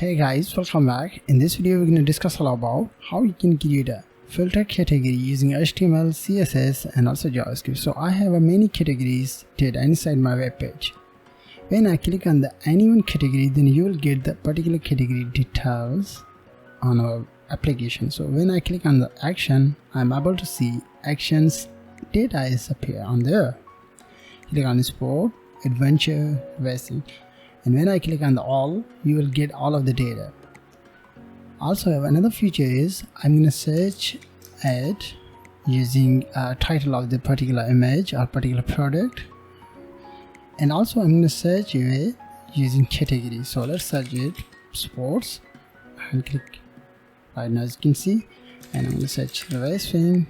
Hey guys, welcome back. In this video we're going to discuss all about how you can create a filter category using HTML, CSS and also JavaScript. So I have many categories data inside my web page. When I click on the any one category, then you will get the particular category details on our application. So when I click on the action, I'm able to see actions data is appear on there. Click on sport, adventure, racing. And when I click on the all, you will get all of the data. Also another feature is I'm going to search it using a title of the particular image or particular product, and also I'm going to search it using category. So let's search it sports and click right now, as you can see, and I'm going to search racing,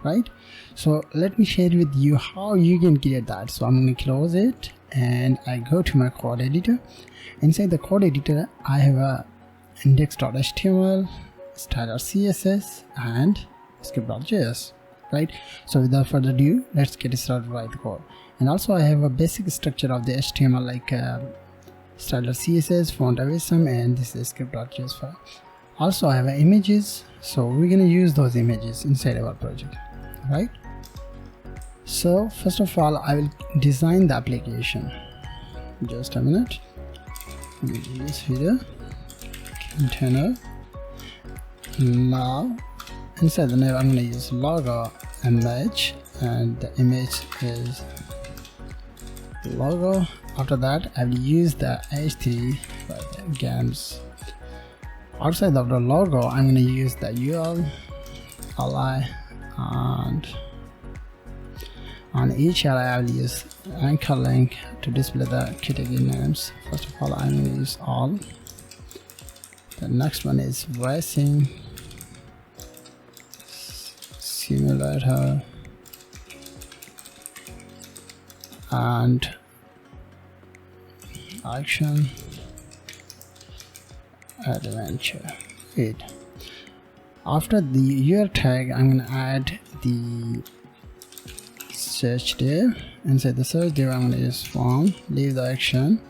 right? So let me share with you how you can create that. So I'm going to close it and I go to my code editor. Inside the code editor I have a index.html, style.css and script.js, right? So without further ado, let's get started with the code. And also I have a basic structure of the HTML like style.css, font awesome, and this is script.js file. Also I have images, so we're going to use those images inside our project, right? So first of all I will design the application. Just a minute. Use header, container. Now inside the name I'm going to use logo image, and the image is logo. After that I will use the h3 games. Outside of the logo I'm going to use the URL, li, and on each line I will use anchor link to display the category names. First of all I'm going to use all. The next one is racing, simulator, and action, adventure. It. After the URL tag I'm going to add the search div. Inside the search div I'm going to use form, leave the action.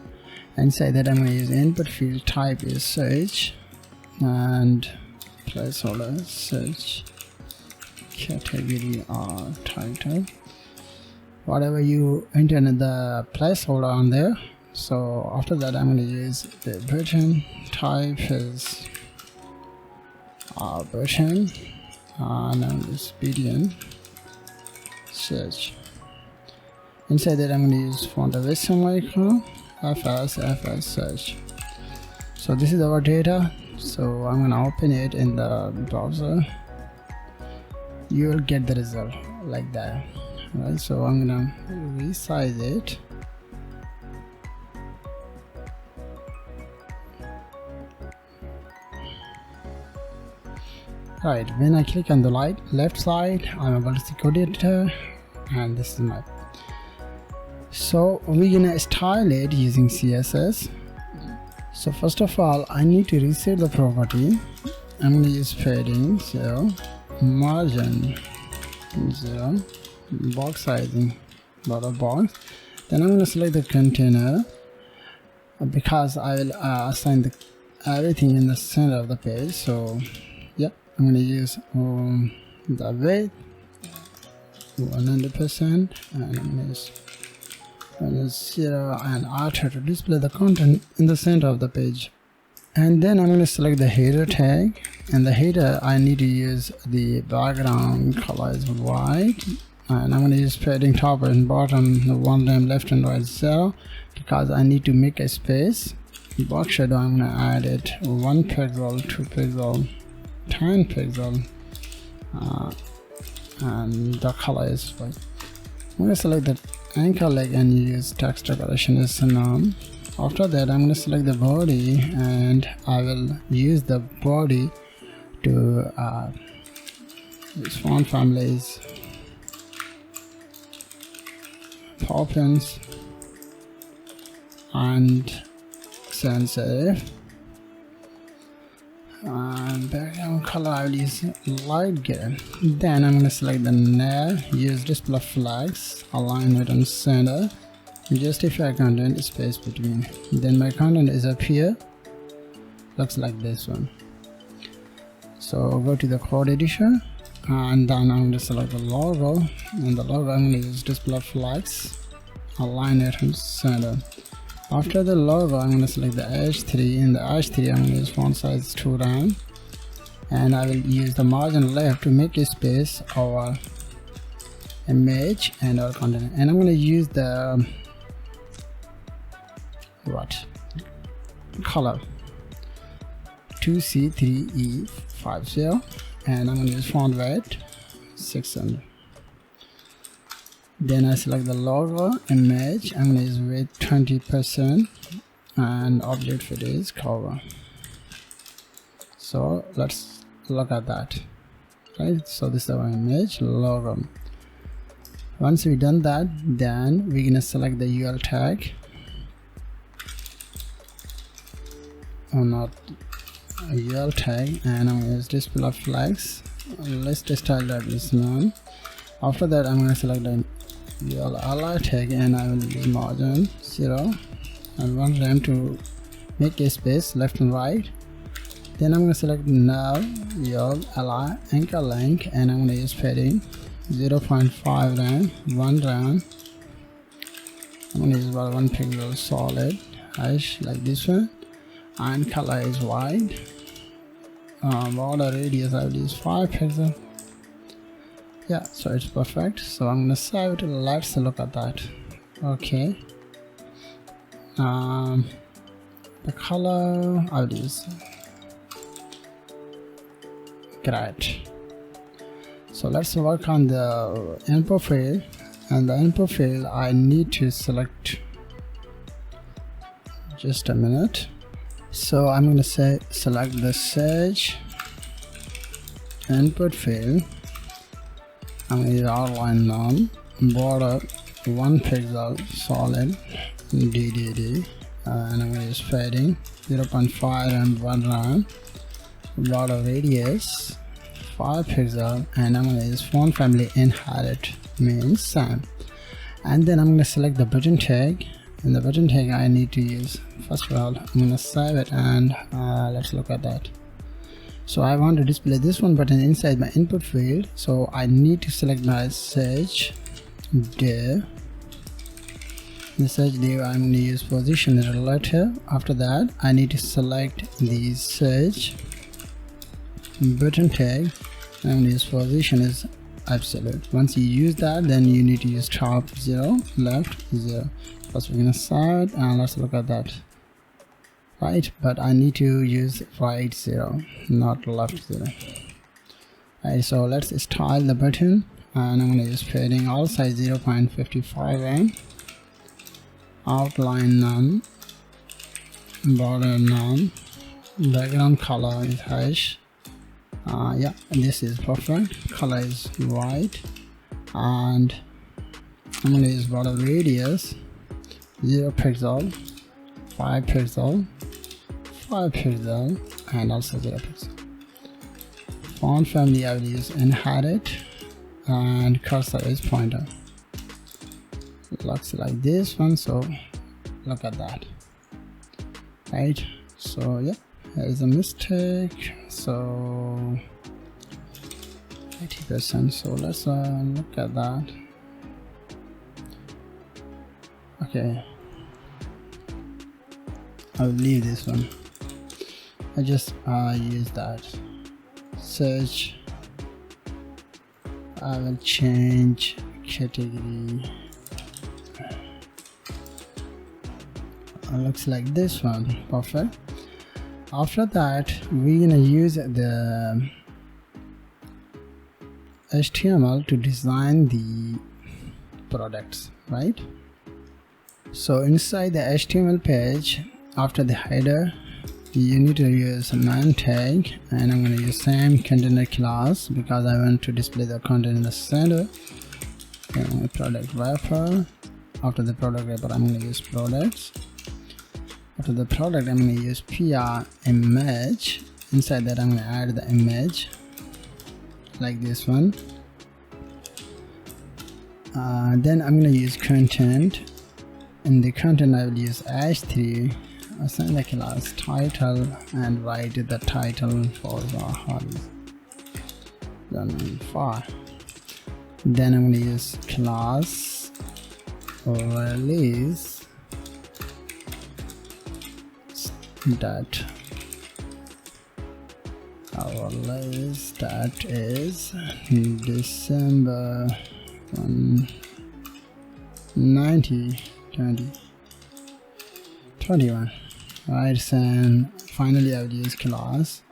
Inside that I'm going to use input field type is search, and placeholder search category or title, whatever you enter in the placeholder on there. So after that I'm going to use the button type is button, and I'm going to use boolean search. Inside that I'm going to use font awesome icon, fs search. So this is our data. So I'm going to open it in the browser. You will get the result like that, right? So I'm going to resize it. Right, when I click on the left side I'm able to see code editor, and this is my. So we're gonna style it using CSS. So first of all I need to reset the property. I'm gonna use padding 0, margin 0, box sizing border box. Then I'm gonna select the container because I will assign everything in the center of the page. So yeah, I'm going to use the weight 100%, and I'm going to use 0 and auto to display the content in the center of the page. And then I'm going to select the header tag, and the header I need to use the background color is white, and I'm going to use padding top and bottom, the one time left and right 0 because I need to make a space. Box shadow I'm going to add it 1 pixel, 2 pixel, 10 pixel, and the color is white. I'm going to select the anchor link and use text decoration as none. After that I'm going to select the body, and I will use the body to use font families, pop-ins, and sans serif. Background color I will use light gray. Then I'm going to select the nav, use display flags, align it on center, justify content space between. Then my content is up here, looks like this one. So go to the code editor, and then I'm going to select the logo, and the logo I'm going to use display flex OnlineITtuts center. After the logo, I'm going to select the H3. In the H3 I'm going to use font size 2 round, and I will use the margin left to make a space over image and our content, and I'm going to use the color 2C3E50, and I'm going to use font weight 600. Then I select the logo image, I'm going to use weight 20%, and object fit is cover. So let's look at that. Right, so this is our image logo. Once we done that, then we're gonna select the UL tag, or not a UL tag, and I'm gonna use display flex list style that is none. After that, I'm gonna select the UL ally tag, and I will use margin 0 and 1 rem to make a space left and right. Then I'm going to select null UL ally anchor link, and I'm going to use padding 0.5 rem, 1 rem. I'm going to use about 1 pixel solid hash like this one, and color is white. Border radius I will use 5 pixel. Yeah, so it's perfect. So I'm gonna save it. Let's look at that. Okay. The color I will use great. So let's work on the input field, and the input field I need to select. Just a minute. So I'm going to select the search input field. I'm going to use outline none, border 1 pixel solid DDD, and I'm going to use fading 0.5 and 1 round, border radius 5 pixel, and I'm going to use font family inherit means same. And then I'm going to select the button tag. In the button tag I need to use, first of all I'm going to save it, and let's look at that. So I want to display this one button inside my input field, so I need to select my search div. The search div I'm going to use position relative. After that I need to select the search button tag, and I'm going to use position is absolute. Once you use that, then you need to use top 0, left 0. First we're going to save it, and let's look at that. Right, but I need to use right 0, not left 0. Right, so let's style the button, and I'm going to use padding all size 0.55 and outline none, border none, background color is hash. Yeah, this is perfect. Color is white, and I'm going to use border radius 0 pixel, 5 pixel, 5 pixel, and also 0 pixel. Font family I will use inherit, and cursor is pointer. It looks like this one, so look at that. Right, so yeah, there is a mistake, so 80%, so let's look at that. Okay, I'll leave this one. I just use that search. I will change category. Looks like this one. Perfect. After that we're gonna use the HTML to design the products, right? So inside the HTML page, after the header you need to use a main tag, and I'm going to use same container class because I want to display the content in the center. And product wrapper. After the product wrapper I'm going to use products. After the product I'm going to use PR image. Inside that I'm going to add the image like this one. Then I'm going to use content. In the content I will use h3 assign the class title and write the title for the file. Then I'm going to use class release that our release that is December 2021. Right, and finally I will use class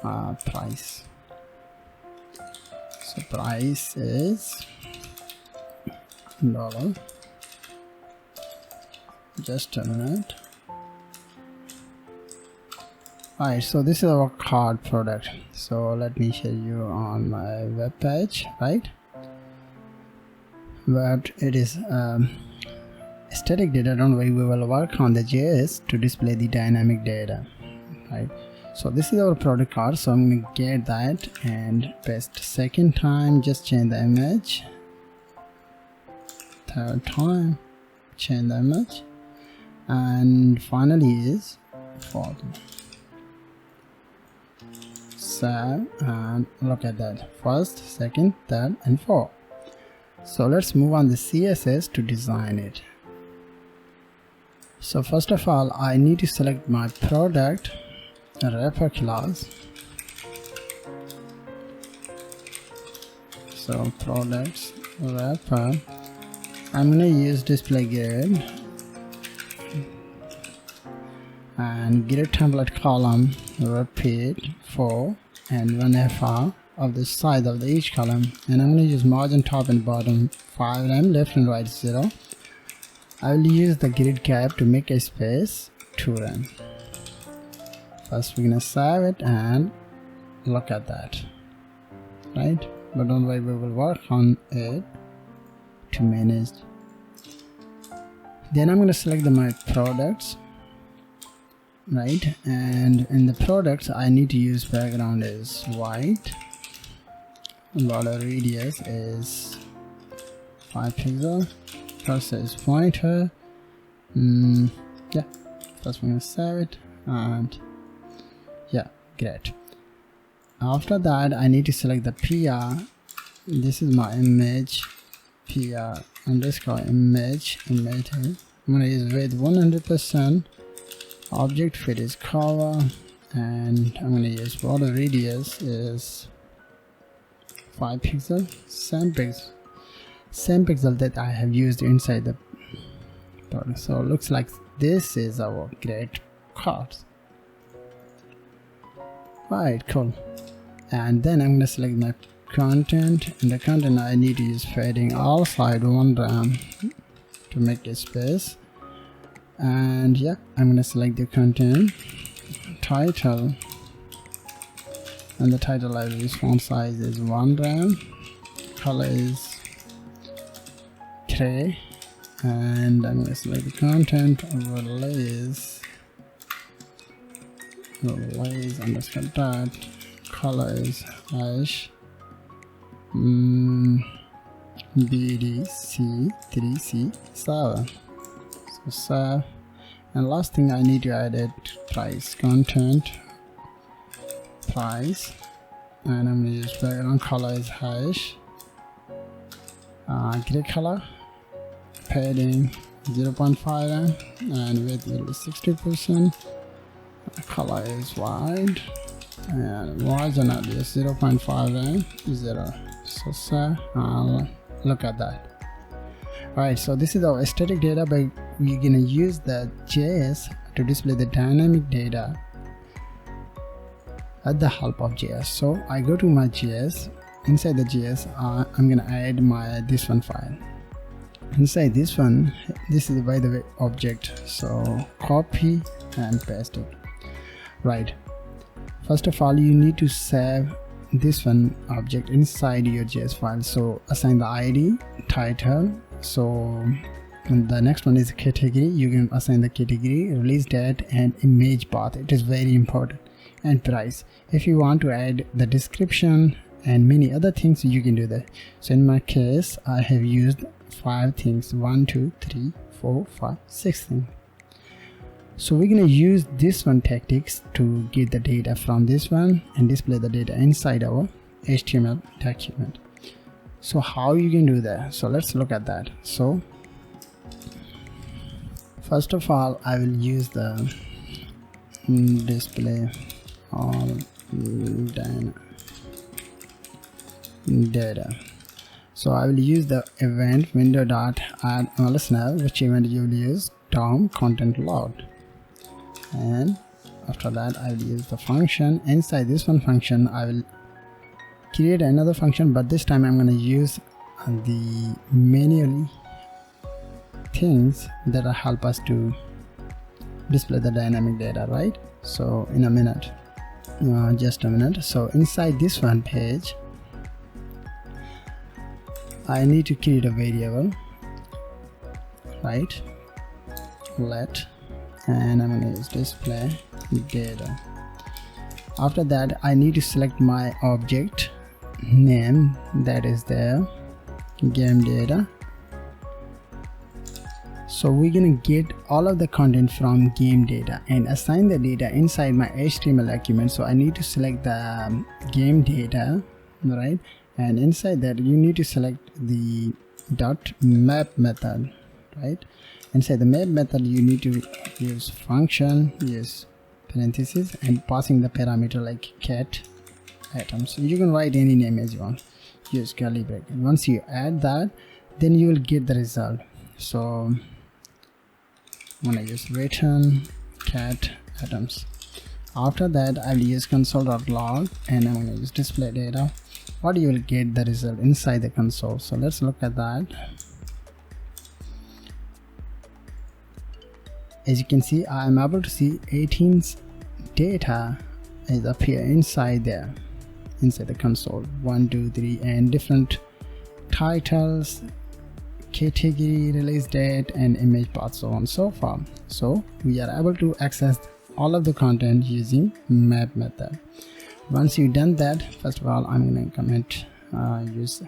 price. So price is $. Just a minute. Alright, so this is our card product. So let me show you on my web page, right? But it is static data. Don't worry, we will work on the JS to display the dynamic data, right? So this is our product card, so I'm going to get that and paste second time, just change the image, third time change the image, and finally is fourth. So and look at that, first, second, third and fourth. So let's move on the CSS to design it. So first of all, I need to select my product wrapper class. So products wrapper, I'm going to use display grid and grid template column repeat 4 and 1 FR of the size of each column, and I'm going to use margin top and bottom 5 rem, left and right 0. I will use the grid cap to make a space 2 rem. First we're gonna save it and look at that, right? But don't worry, we will work on it to manage. Then I'm gonna select my products, right? And in the products I need to use background is white, border radius is 5 pixel, cursor is pointer. Yeah, first we're gonna save it and yeah, great. After that I need to select the PR. This is my image, PR underscore image. I'm gonna use width 100%, object fit is cover, and I'm gonna use border radius is 5 pixel, same pixel that I have used inside the product. So it looks like this is our great card. Right, cool. And then I'm going to select my content. In the content I need to use fading all side 1 rem to make a space. And yeah, I'm going to select the content title, and the title I will use font size is 1 rem, color is gray, and I'm going to select the content release underscore dot, color is hash BDC3C7. So save, and last thing I need to add it price, content price, and I'm going to use background color is hash gray color, padding 0.5 and width will be 60%. Color is white and margin is 0.5 and 0. So look at that. Alright, so this is our static data, but we're gonna use the JS to display the dynamic data at the help of JS. So I go to my JS. Inside the JS, I'm gonna add this one file. Inside this one, this is by the way object. So copy and paste it. Right, first of all you need to save this one object inside your JS file. So assign the ID, title. So the next one is category. You can assign the category, release date and image path. It is very important. And price. If you want to add the description and many other things, you can do that. So in my case I have used 5 things, 1 2 3 4 5 6 things. So we're gonna use this one tactics to get the data from this one and display the data inside our HTML document. So how you can do that? So let's look at that. So first of all, I will use the display all data. So I will use the event window dot add now, which event you will use DOM content load, and after that I will use the function. Inside this one function I will create another function, but this time I'm going to use the manually things that will help us to display the dynamic data, right? So in a minute, just a minute. So inside this one page I need to create a variable, right? Let, and I'm going to use display data. After that I need to select my object name, that is there, game data. So we're gonna get all of the content from game data and assign the data inside my HTML document. So I need to select the game data, right? And inside that you need to select the .map method, right? Inside the map method you need to use function, use parentheses, and passing the parameter like cat items. You can write any name as you want, use curly bracket. Once you add that, then you will get the result. So I'm gonna use return cat items. After that I will use console.log and I'm gonna use display data. What you will get the result inside the console. So let's look at that. As you can see, I am able to see 18's data is appear inside there, inside the console, 1, 2, 3, and different titles, category, release date, and image path, so on and so forth. So we are able to access all of the content using map method. Once you've done that, first of all I'm going to comment use.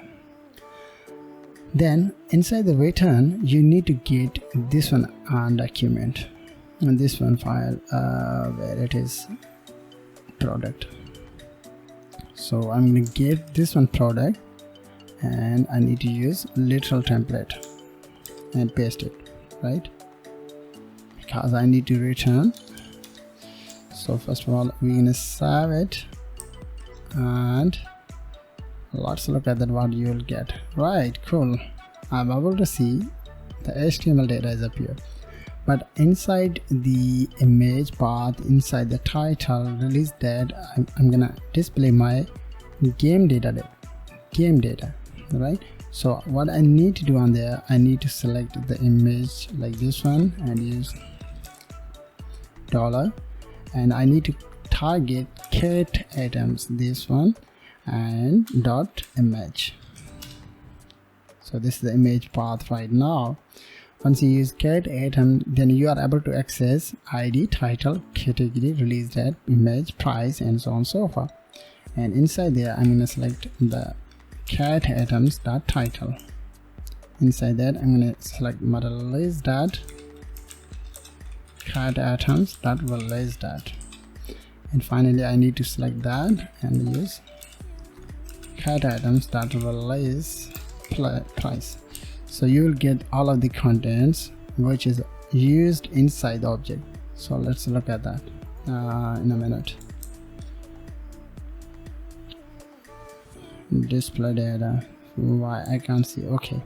Then inside the return you need to get this one document and this one file where it is product. So I'm going to get this one product and I need to use literal template and paste it, right? Because I need to return. So first of all we're going to save it and let's look at that, what you will get. Right, cool. I'm able to see the HTML data is up here, but inside the image path, inside the title, release date, I'm gonna display my game data, right? So what I need to do on there, I need to select the image like this one and use $, and I need to target cat items, this one, and .image. So this is the image path right now. Once you use cat item, then you are able to access ID, title, category, release date, image, price, and so on and so forth. And inside there I'm going to select the cat items title. Inside that I'm going to select release date, cat items release date. And finally I need to select that and use cat items release price. So you will get all of the contents which is used inside the object. So let's look at that in a minute. Display data, why I can't see, okay.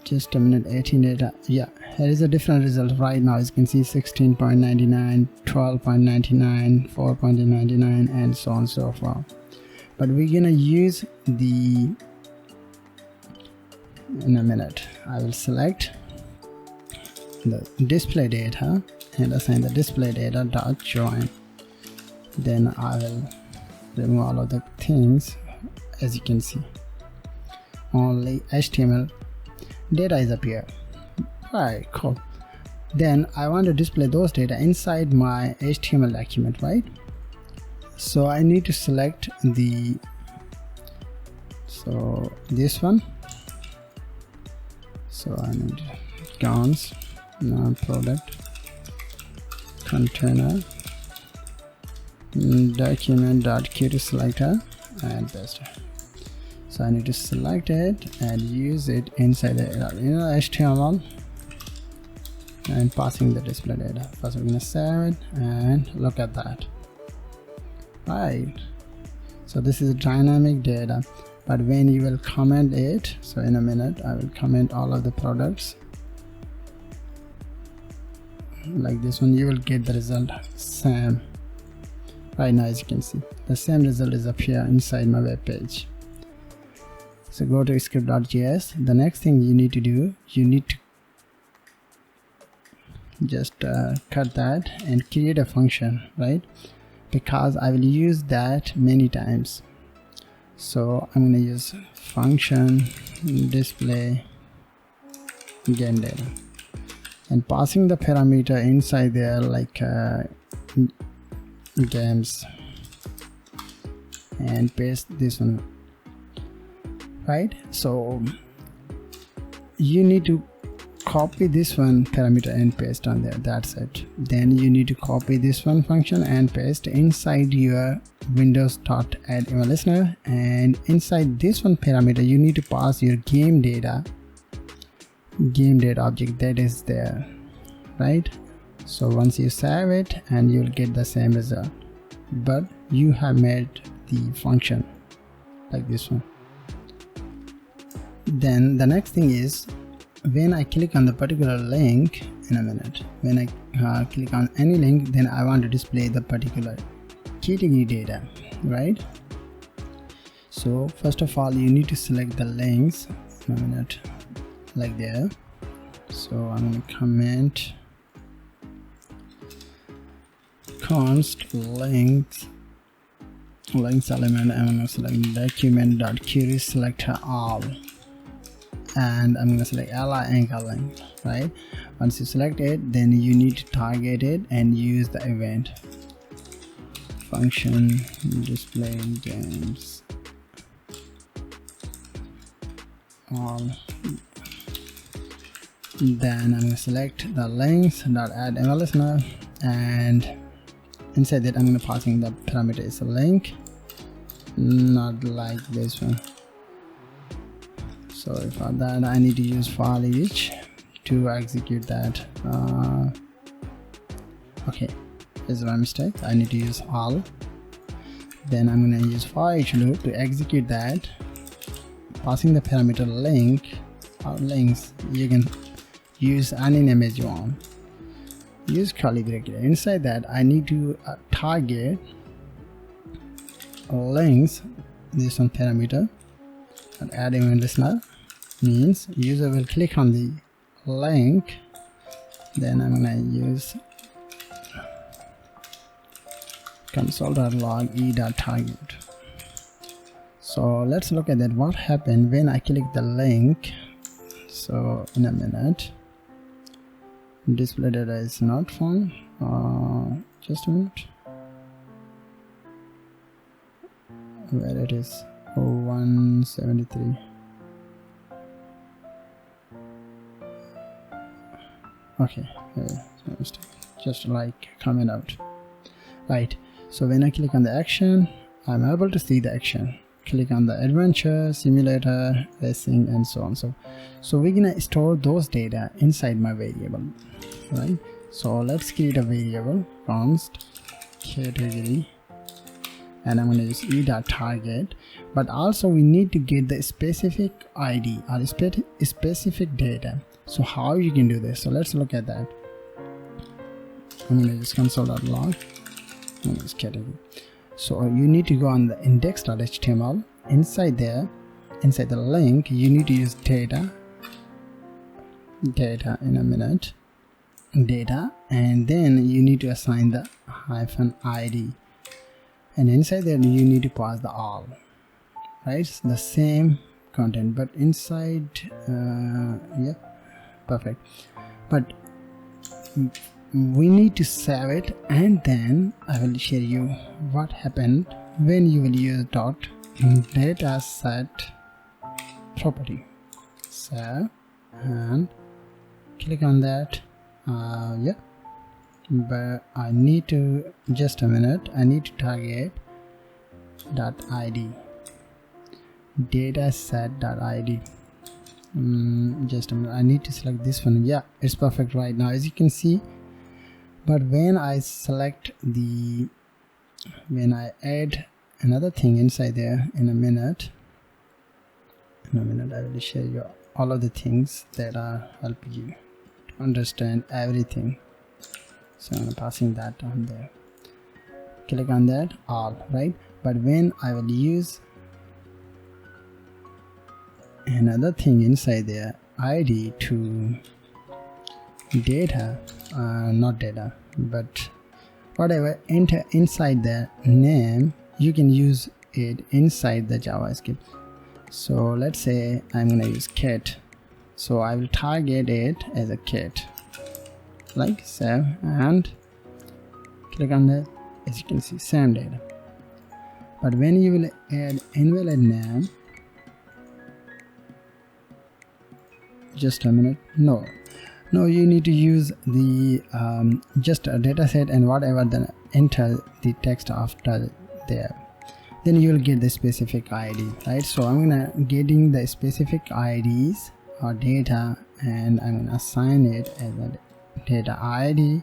Just a minute, 18 data, yeah, here is a different result right now. As you can see 16.99, 12.99, 4.99, and so on and so forth. But we're gonna use the, in a minute I will select the display data and assign the display data .join. Then I will remove all of the things. As you can see, only HTML data is up here. Right, cool. Then I want to display those data inside my HTML document, right? So I need to select the, so this one. So I need const product container document.querySelector and paste. So I need to select it and use it inside the HTML and passing the display data. First we're gonna save it and look at that. Right, so this is dynamic data, but when you will comment it, so in a minute I will comment all of the products like this one, you will get the result same. Right now, as you can see, the same result is up here inside my web page. So go to script.js. The next thing you need to do, you need to just cut that and create a function, right? Because I will use that many times. So I'm going to use function display gain data and passing the parameter inside there like games and paste this one, right? So you need to copy this one parameter and paste on there. That's it. Then you need to copy this one function and paste inside your windows.add listener, and inside this one parameter you need to pass your game data object that is there, right? So once you save it and you'll get the same result, but you have made the function like this one. Then the next thing is, when I click on the particular link in a minute, when I click on any link, then I want to display the particular category data, right? So first of all, you need to select the links in a minute like there. So I'm going to comment const links element. I'm going to select document.querySelector all, and I'm going to select li anchor link, right? Once you select it, then you need to target it and use the event function display games all. Then I'm going to select the links.add listener, and inside that I'm going to passing the parameter is a link, not like this one. So for that I need to use for each to execute that. Okay, this is my mistake. I need to use all. Then I'm going to use for each loop to execute that, passing the parameter link or links. You can use any image you want. Use curly bracket. Inside that I need to target links, this one parameter, and add event listener means user will click on the link. Then I'm gonna use console.log e.target. So let's look at that, what happened when I click the link. So in a minute, display data is not found. Just a minute, where it is, 173. Okay, just like comment out, right? So when I click on the action, I'm able to see the action. Click on the adventure, simulator, racing, and so on. So we're gonna store those data inside my variable, right? So let's create a variable const category, and I'm gonna use e.target. But also we need to get the specific ID or specific data. So how you can do this? So let's look at that. I'm gonna use console.log and use category. So you need to go on the index.html. Inside there, inside the link, you need to use data in a minute, data, and then you need to assign the -id, and inside there you need to pass the all, right? The same content, but inside yeah, perfect. But we need to save it, and then I will show you what happened when you will use dataset property. Save and click on that. Yeah, but I need to, just a minute, I need to target .id, dataset.id. Just a minute, I need to select this one. Yeah, it's perfect right now, as you can see. But when I select the, when I add another thing inside there, in a minute I will share you all of the things that are help you to understand everything. So I'm passing that on there. Click on that, all, right? But when I will use another thing inside there, id to data, not data, but whatever, enter inside the name, you can use it inside the JavaScript. So let's say I'm gonna use cat, so I will target it as a cat, like save, and click on that. As you can see, same data. But when you will add invalid name, just a minute, no, you need to use the just a data set and whatever, then enter the text after there, then you will get the specific ID, right? So I'm gonna getting the specific IDs or data, and I'm gonna assign it as a data ID.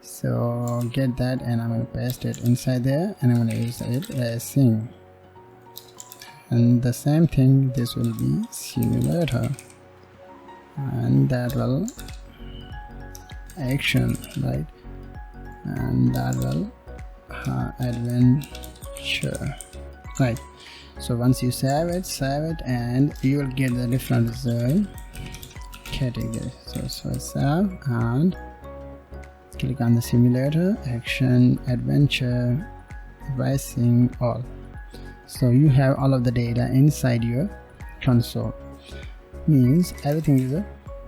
So get that, and I'm gonna paste it inside there, and I'm gonna use it as sing. And the same thing, this will be simulator, and that will action, right? And that will adventure, right? So once you save it, and you will get the different result category. So save and click on the simulator, action, adventure, racing, all. So you have all of the data inside your console, means everything is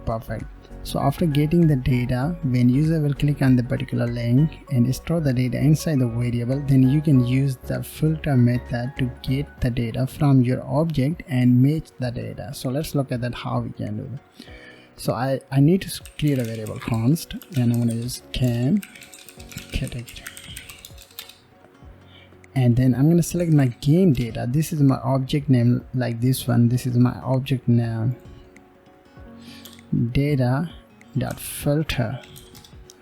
perfect. So after getting the data, when user will click on the particular link and store the data inside the variable, then you can use the filter method to get the data from your object and match the data. So let's look at that, how we can do that. So I need to create a variable const, and I'm going to use cam category, and then I'm going to select my game data. This is my object name, like this one. This is my object name, data dot filter,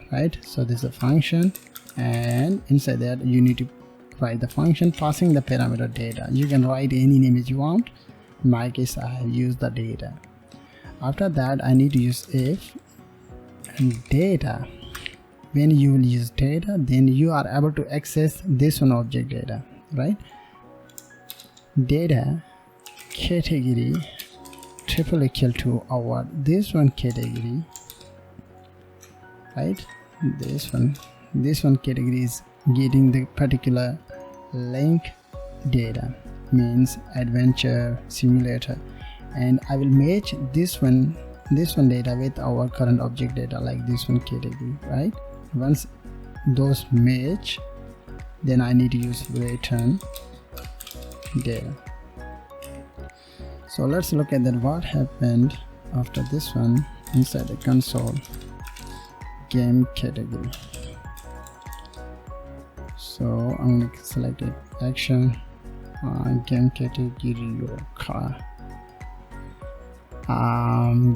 right? So this is a function, and inside that you need to write the function passing the parameter data. You can write any name as you want. In my case, I have used the data. After that, I need to use if and data. When you will use data, then you are able to access this one object data, right? Data category triple equal to our this one category, right? This one category is getting the particular link data, means adventure, simulator, and I will match this one data with our current object data, like this one category, right? Once those match, then I need to use return data. So let's look at that, what happened after this one inside the console, game category. So I'm going to select it, action, game category, your car,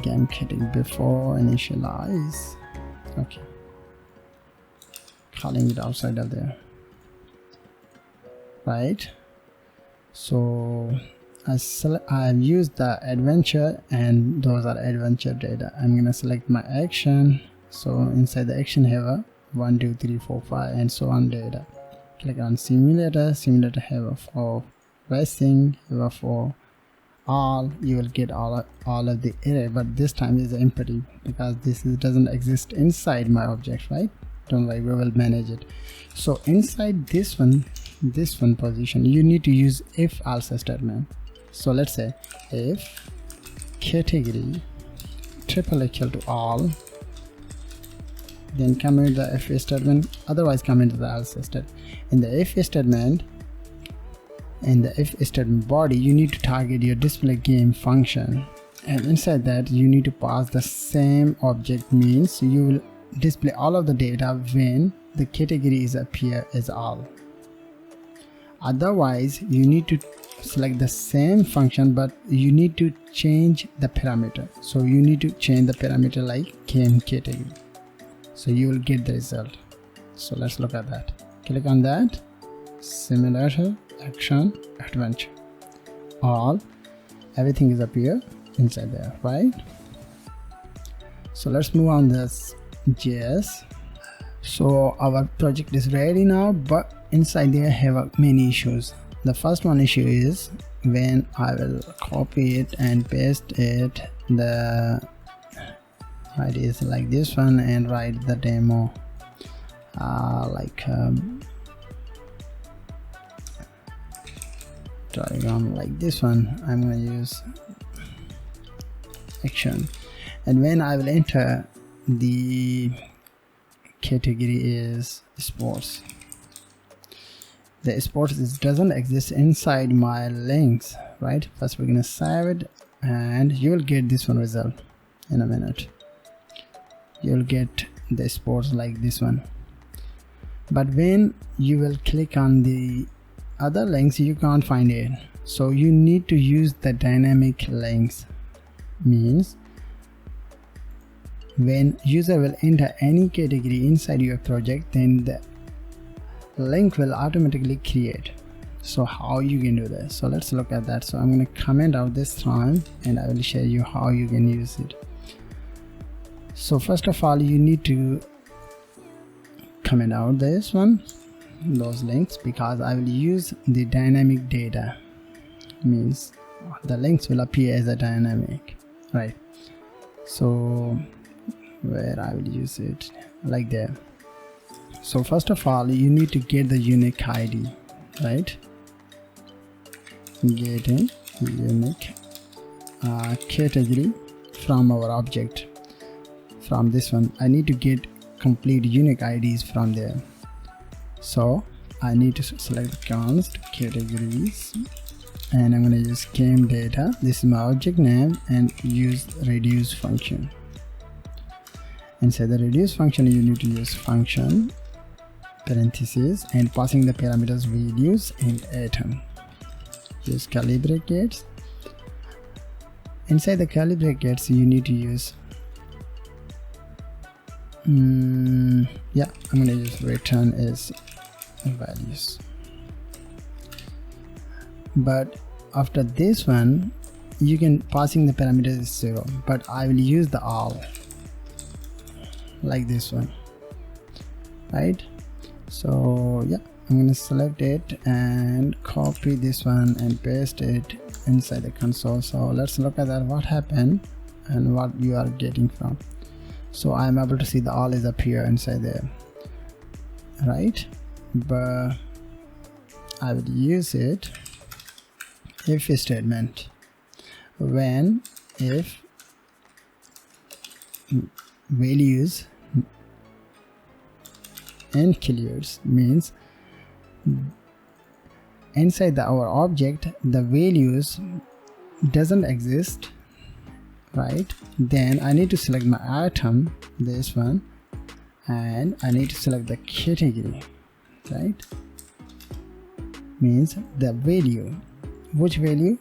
game category before initialize, okay, calling it outside of there, right? So I've used the adventure, and those are adventure data. I'm gonna select my action. So inside the action have a 1 2 3 4 5 and so on data. Click on simulator have a for racing, have a for all. You will get all of the array, but this time is empty because this doesn't exist inside my object, right? Don't worry, we will manage it. So inside this one position, you need to use if else statement. So let's say if category triple equal to all, then come into the if statement, otherwise come into the else statement. In the if statement, in the if statement body, you need to target your display game function. and inside that you need to pass the same object, means you will display all of the data when the categories appear as all. Otherwise you need to select the same function, but you need to change the parameter. So you need to change the parameter like came category, so you will get the result. So let's look at that. Click on that, simulator, action, adventure, all, everything is appear inside there, right? So let's move on this JS. So our project is ready now, but inside there have many issues. The first one issue is when I will copy it and paste it, the ID is like this one, and write the demo trigon like this one. I'm going to use action, and when I will enter, the category is sports. The sports doesn't exist inside my links, right? First we're gonna save it, and you will get this one result in a minute. You'll get the sports like this one, but when you will click on the other links, you can't find it. So you need to use the dynamic links, means when user will enter any category inside your project, then the link will automatically create. So how you can do that? So let's look at that. So I'm going to comment out this time, and I will show you how you can use it. So first of all, you need to comment out this one, those links, because I will use the dynamic data, means the links will appear as a dynamic, right? So where I will use it like there. So first of all, you need to get the unique ID, right? Getting unique category from our object. From this one, I need to get complete unique IDs from there. So I need to select const categories, and I'm going to use came data. This is my object name, and use reduce function. Inside the reduce function, you need to use function parentheses and passing the parameters values and atom. Use curly brackets. Inside the curly brackets, you need to use I'm going to use return as values. But after this one, you can passing the parameters is 0, but I will use the all like this one, right? So yeah, I'm going to select it and copy this one and paste it inside the console. So let's look at that, what happened and what you are getting from. So I'm able to see the all is appear inside there, right? But I will use it if statement, when if values includes, means inside our object the values doesn't exist, right? Then I need to select my item, this one, and I need to select the category, right? Means the value, which value,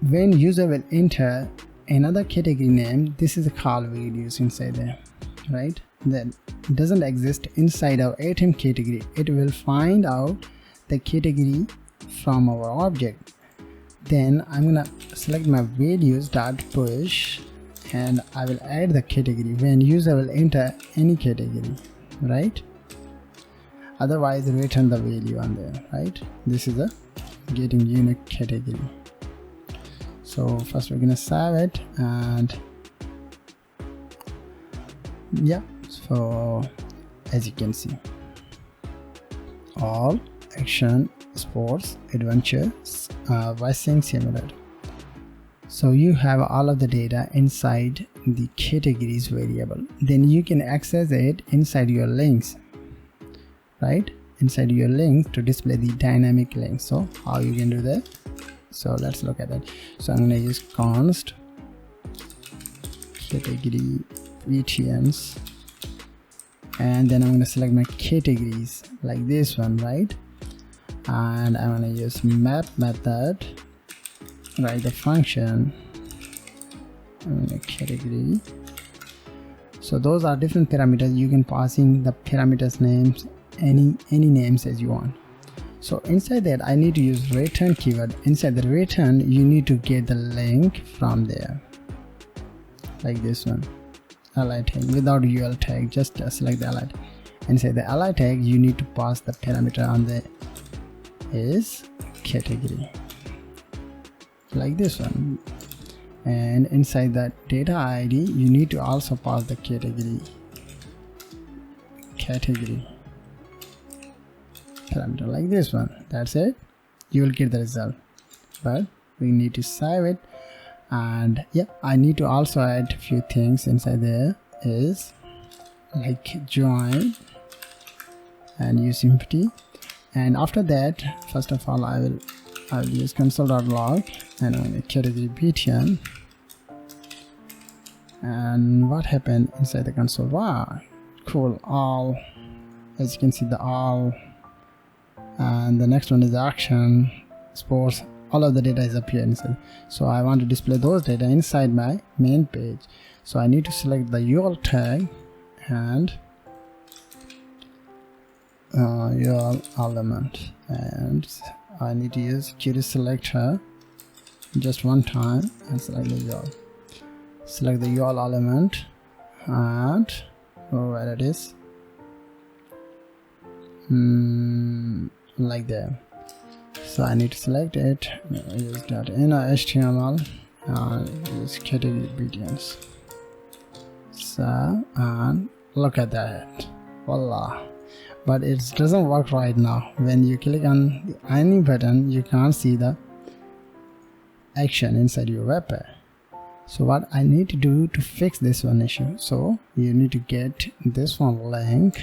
when user will enter another category name, this is a call values inside there, right? That doesn't exist inside our item category. It will find out the category from our object. Then I'm gonna select my values dot push, and I will add the category when user will enter any category, right? Otherwise return the value on there, right? This is a getting unique category. So first we're gonna save it, and yeah, so as you can see, all action, sports, adventure, racing simulator. So you have all of the data inside the categories variable. Then you can access it inside your links, right? Inside your link to display the dynamic link. So how you can do that? So let's look at that. So I'm going to use const category btns, and then I'm going to select my categories like this one, right? And I'm going to use map method, write the function, category. So those are different parameters. You can pass in the parameters names, any names as you want. So inside that I need to use return keyword. Inside the return you need to get the link from there, like this one, ally tag without ul tag. Just select the ally tag. Inside the ally tag you need to pass the parameter on the is category, like this one. And inside that data id you need to also pass the category parameter, like this one. That's it. You will get the result, but we need to save it. And yeah, I need to also add a few things inside there, is like join and use empty. And after that, first of all, I will use console.log and I'm going to category btn. And what happened inside the console? Wow, cool. All, as you can see, the all, and the next one is action, sports. All of the data is up here inside. So I want to display those data inside my main page. So I need to select the UL tag and UL element, and I need to use query selector just one time and select the UL. Select the UL element and where it is, like that. So I need to select it, use that inner HTML and use category btns. So, and look at that, voila. But it doesn't work right now. When you click on any button you can't see the action inside your web page. So what I need to do to fix this one issue, so you need to get this one link,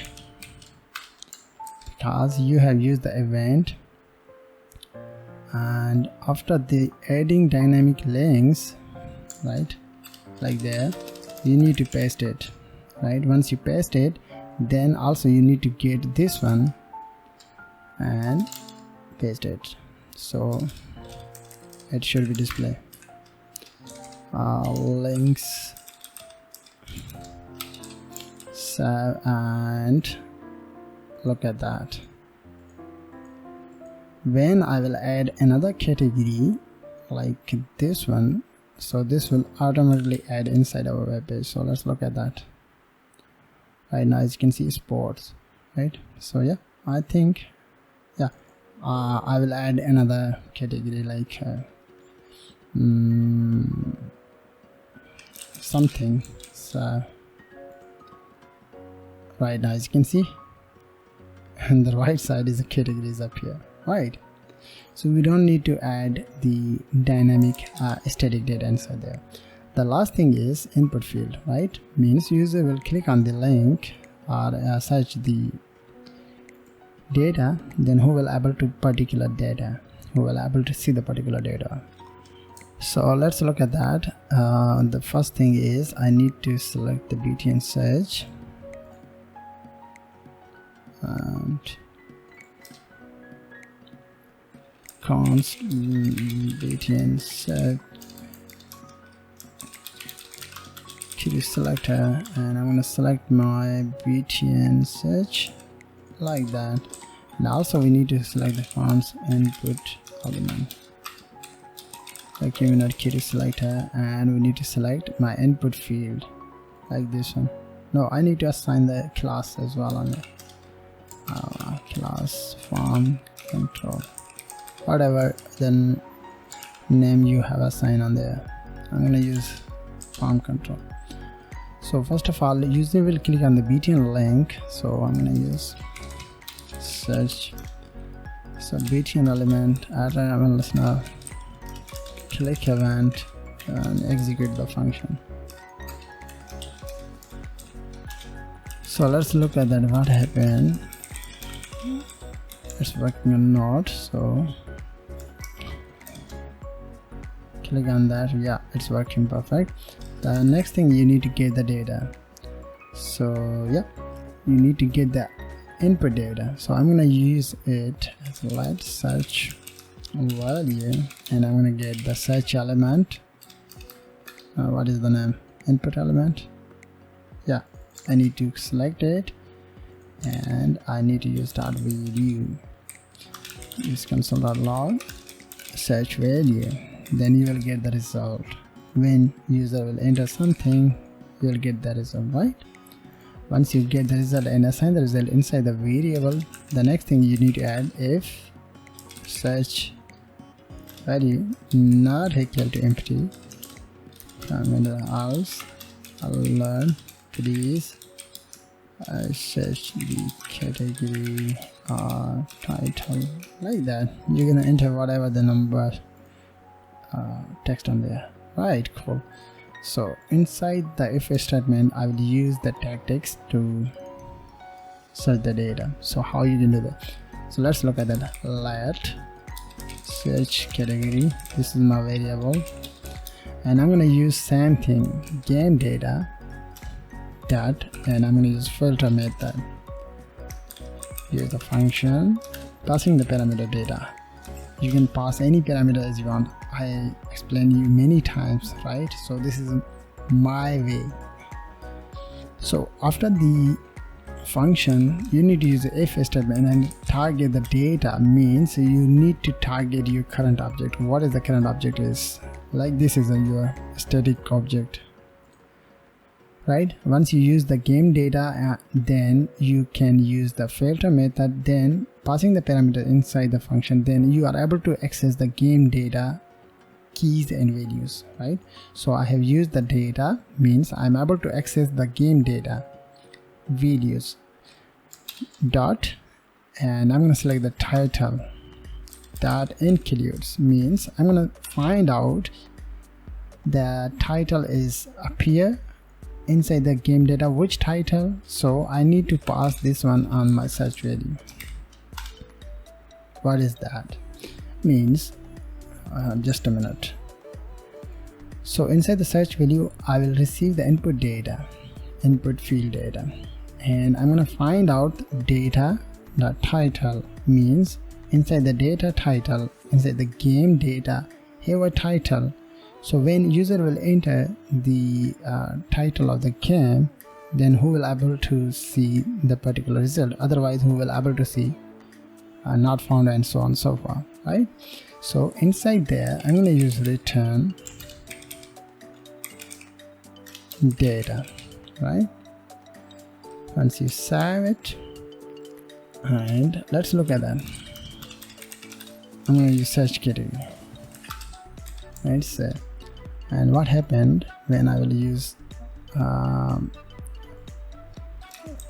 because you have used the event, and after the adding dynamic links, right, like there, you need to paste it, right? Once you paste it, then also you need to get this one and paste it, so it should be display links. So, and look at that. When I will add another category like this one, so this will automatically add inside our web page. So let's look at that. Right now, as you can see, sports, right? So yeah, I think, yeah, I will add another category like something. So right now, as you can see, and the right side is the categories up here, right? So we don't need to add the dynamic static data inside there. The last thing is input field, right? Means user will click on the link or search the data, then who will able to particular data, who will able to see the particular data. So let's look at that. The first thing is I need to select the btn search and const btn search query selector, and I'm going to select my btn search like that. And also we need to select the fonts input element, like not query selector, and we need to select my input field like this one. No, I need to assign the class as well on it. Class form control, whatever the name you have assigned on there. I'm going to use form control. So first of all, user will click on the btn link, so I'm going to use search. So btn element add an listener, click event and execute the function. So let's look at that, what happened. It's working or not. So click on that. Yeah, it's working perfect. The next thing, you need to get the data. So yeah, you need to get the input data. So I'm gonna use it as let's search value, and I'm gonna get the search element. What is the name? Input element. Yeah, I need to select it, and I need to use .view. Use console.log search value. Then you will get the result. When user will enter something, you will get the result, right? Once you get the result and assign the result inside the variable, the next thing you need to add, if search value not equal to empty, comment else alert please search the category or title, like that. You're gonna enter whatever the number text on there, right? Cool. So inside the if statement, I will use the tag text to search the data. So how you can do that? So let's look at that. Let search category, this is my variable, and I'm gonna use same thing, game data dot, and I'm gonna use filter method. Use the function passing the parameter data. You can pass any parameter as you want. I explained you many times, right? So this is my way. So after the function, you need to use the if statement and target the data. Means you need to target your current object. What is the current object is? Like this is your static object, right? Once you use the game data, then you can use the filter method, then passing the parameter inside the function, then you are able to access the game data keys and values, right? So I have used the data, means I'm able to access the game data values dot, and I'm going to select the title that includes, means I'm going to find out the title is appear inside the game data, which title. So I need to pass this one on my search value. What is that? Means just a minute. So inside the search value, I will receive the input data, input field data, and I'm going to find out data the title, means inside the data title, inside the game data, here a title. So when user will enter the title of the game, then who will able to see the particular result, otherwise who will able to see not found, and so on and so forth, right? So inside there, I'm going to use return data, right? Once you save it, and let's look at that. I'm going to use search category, right? So, and what happened when I will use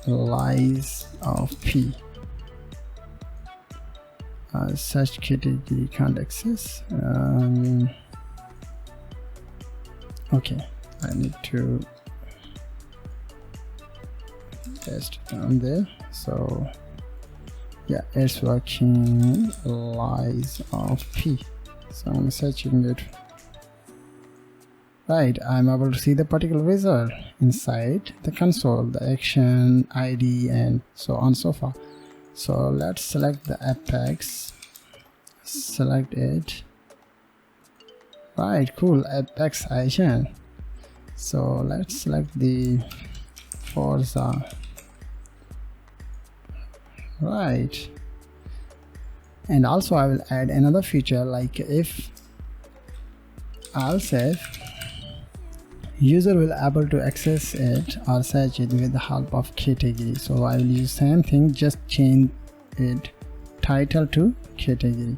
lies of p, search category can't access. Okay, I need to paste it down there. So yeah, it's working, lies of p. So I'm searching it, right? I'm able to see the particular result inside the console, the action ID, and so on and so forth. So let's select the apex, select it, right? Cool, apex action. So let's select the Forza, right? And also I will add another feature, like if else if user will able to access it or search it with the help of category. So I will use same thing, just change it title to category,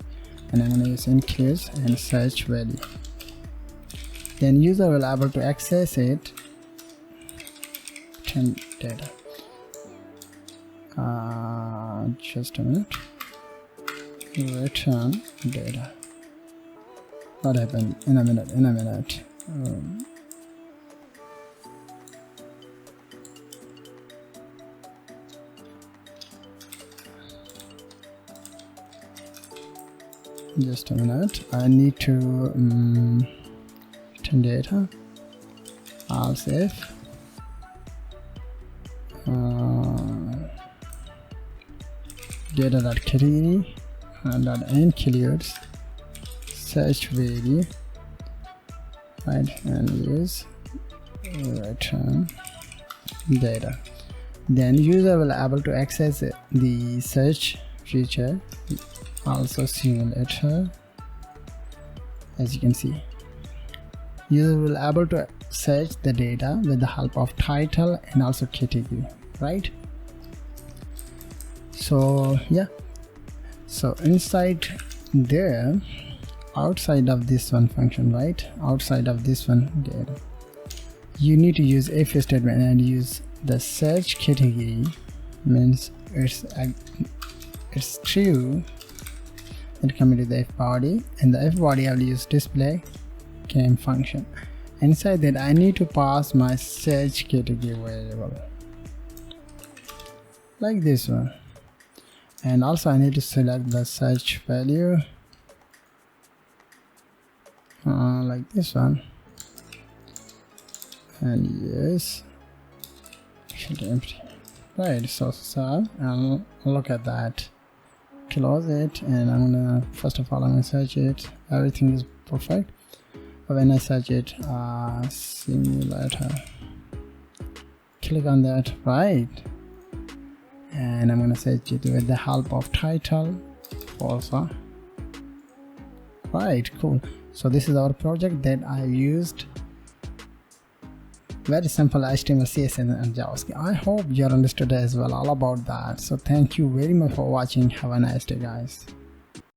and I'm going to use includes and search value. Then user will able to access it, data. Just a minute. Return data. What happened? In a minute. Just a minute. I need to data, else if data.category includes search value, right, and use return data. Then user will able to access the search feature, also simulator. As you can see, user will able to search the data with the help of title and also category, right? So yeah, so inside there, outside of this one function, right, outside of this one there, you need to use if statement and use the search category, means it's true, and come into the if body, and the if body I will use display came function. Inside that I need to pass my search category variable like this one, and also I need to select the search value like this one, and yes, should empty, right? So I'll look at that, close it, and I'm gonna first of all I'm gonna search it. Everything is perfect. When I search it, simulator, click on that, right, and I'm gonna search it with the help of title also, right? Cool. So this is our project that I used. Very simple HTML CSS and JavaScript. I hope you understood as well all about that. So thank you very much for watching. Have a nice day, guys.